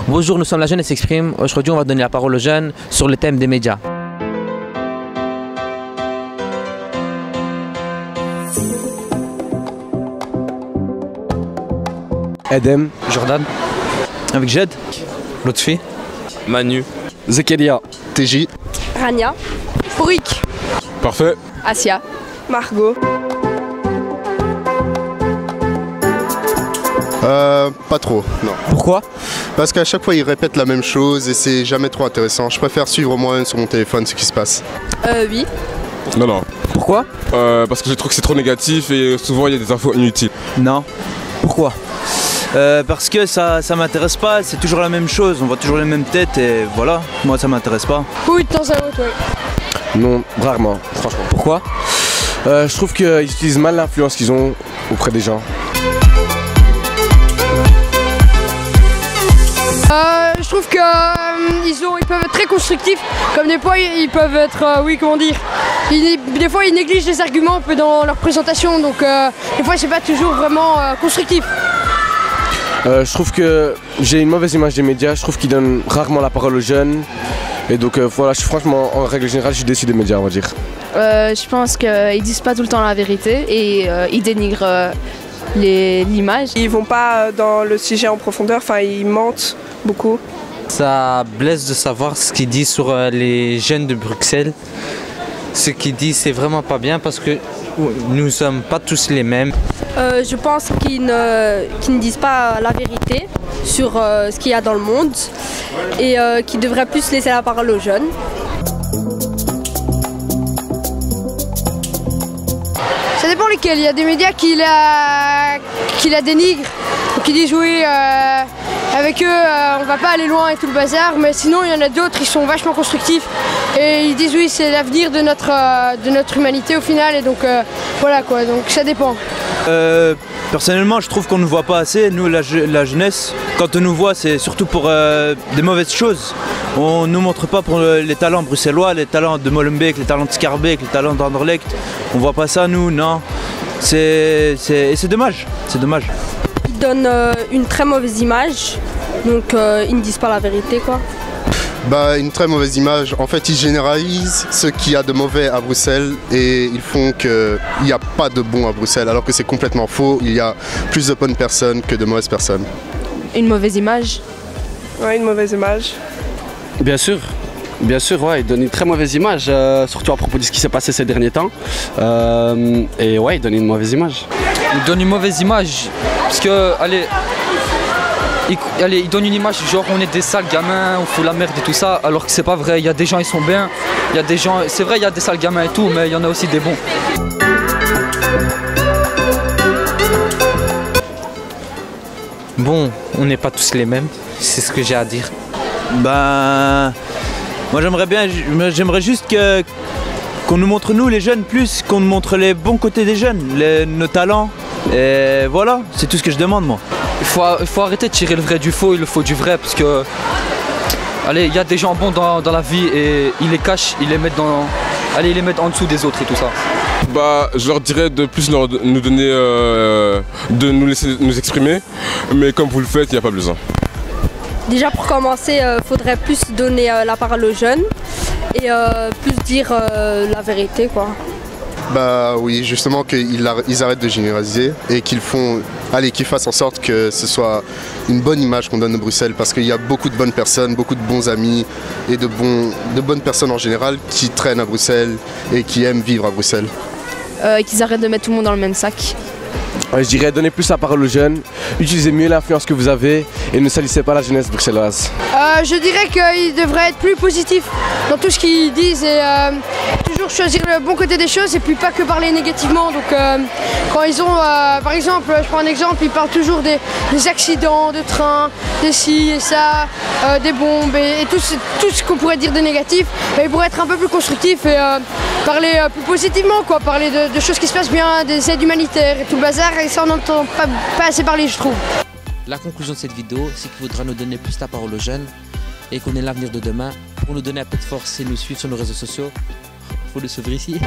Bonjour, nous sommes La Jeunesse s'exprime. Aujourd'hui, on va donner la parole aux jeunes sur le thème des médias. Edem, Jordan, Avec Jed, Lotfi, Manu, Zekelia, TJ, Rania, Pourik, parfait. Asia, Margot. Pas trop, non. Pourquoi? Parce qu'à chaque fois, ils répètent la même chose et c'est jamais trop intéressant. Je préfère suivre moi-même sur mon téléphone ce qui se passe. Oui. Non. Pourquoi? Parce que je trouve que c'est trop négatif et souvent il y a des infos inutiles. Non, Pourquoi? parce que ça m'intéresse pas, c'est toujours la même chose, on voit toujours les mêmes têtes et voilà, moi ça m'intéresse pas. Oui, de temps à autre, oui. non, rarement, franchement. Pourquoi? Je trouve qu'ils utilisent mal l'influence qu'ils ont auprès des gens. Je trouve que ils peuvent être très constructifs, comme des fois ils peuvent être, des fois ils négligent les arguments un peu dans leur présentation, donc des fois c'est pas toujours vraiment constructif. Je trouve que j'ai une mauvaise image des médias, je trouve qu'ils donnent rarement la parole aux jeunes. Et donc voilà, franchement, en règle générale, je suis déçu des médias, on va dire. Je pense qu'ils disent pas tout le temps la vérité et ils dénigrent l'image. Ils vont pas dans le sujet en profondeur, enfin ils mentent beaucoup. Ça blesse de savoir ce qu'ils disent sur les jeunes de Bruxelles. Ce qu'ils disent, c'est vraiment pas bien parce que nous sommes pas tous les mêmes. Je pense qu'ils ne disent pas la vérité sur ce qu'il y a dans le monde et qu'ils devraient plus laisser la parole aux jeunes. Ça dépend lesquels. Il y a des médias qui la dénigrent, qui disent oui, avec eux on va pas aller loin et tout le bazar, mais sinon il y en a d'autres qui sont vachement constructifs et ils disent oui, c'est l'avenir de notre humanité au final, et donc voilà quoi, donc ça dépend. Personnellement, je trouve qu'on ne voit pas assez, nous la jeunesse, quand on nous voit c'est surtout pour des mauvaises choses. On ne nous montre pas pour les talents bruxellois, les talents de Molenbeek, les talents de Schaerbeek, les talents d'Anderlecht. On voit pas ça nous, non. Et c'est dommage, c'est dommage. Ils donnent une très mauvaise image, donc ils ne disent pas la vérité quoi. Une très mauvaise image. En fait, ils généralisent ce qu'il y a de mauvais à Bruxelles et ils font qu'il n'y a pas de bon à Bruxelles, alors que c'est complètement faux. Il y a plus de bonnes personnes que de mauvaises personnes. Une mauvaise image. Ouais, une mauvaise image. Bien sûr, ouais, il donne une très mauvaise image, surtout à propos de ce qui s'est passé ces derniers temps. Et ouais, il donne une mauvaise image. Ils donnent une mauvaise image parce que, ils donnent une image genre on est des sales gamins, on fout la merde et tout ça, alors que c'est pas vrai. Il y a des gens, ils sont bien. Il y a des gens, c'est vrai, il y a des sales gamins et tout, mais il y en a aussi des bons. Bon, on n'est pas tous les mêmes, c'est ce que j'ai à dire. Moi j'aimerais juste qu'on nous montre nous les jeunes plus, qu'on nous montre les bons côtés des jeunes, nos talents. Et voilà, c'est tout ce que je demande moi. Il faut arrêter de tirer le vrai du faux et le faux du vrai, parce que il y a des gens bons dans la vie et ils les cachent, ils les mettent en dessous des autres et tout ça. Je leur dirais de plus nous donner, de nous laisser nous exprimer, mais comme vous le faites, il n'y a pas besoin. Déjà pour commencer, faudrait plus donner la parole aux jeunes et plus dire la vérité quoi. Oui, justement qu'ils arrêtent de généraliser et qu'ils fassent en sorte que ce soit une bonne image qu'on donne de Bruxelles, parce qu'il y a beaucoup de bonnes personnes, beaucoup de bons amis et de bonnes personnes en général qui traînent à Bruxelles et qui aiment vivre à Bruxelles. Qu'ils arrêtent de mettre tout le monde dans le même sac. Je dirais donner plus la parole aux jeunes, utilisez mieux l'influence que vous avez et ne salissez pas la jeunesse bruxelloise. Je dirais qu'ils devraient être plus positifs dans tout ce qu'ils disent et toujours choisir le bon côté des choses et puis pas que parler négativement. Donc quand ils ont, par exemple, je prends un exemple, ils parlent toujours des accidents de train, des ci et ça, des bombes et tout ce qu'on pourrait dire de négatif. Ils pourraient être un peu plus constructifs et parler plus positivement, quoi, parler de choses qui se passent bien, des aides humanitaires et tout le bazar, et ça on n'entend pas assez parler, je trouve. La conclusion de cette vidéo, c'est qu'il faudra nous donner plus la parole aux jeunes et qu'on est l'avenir de demain. Pour nous donner un peu de force et nous suivre sur nos réseaux sociaux, faut le suivre ici.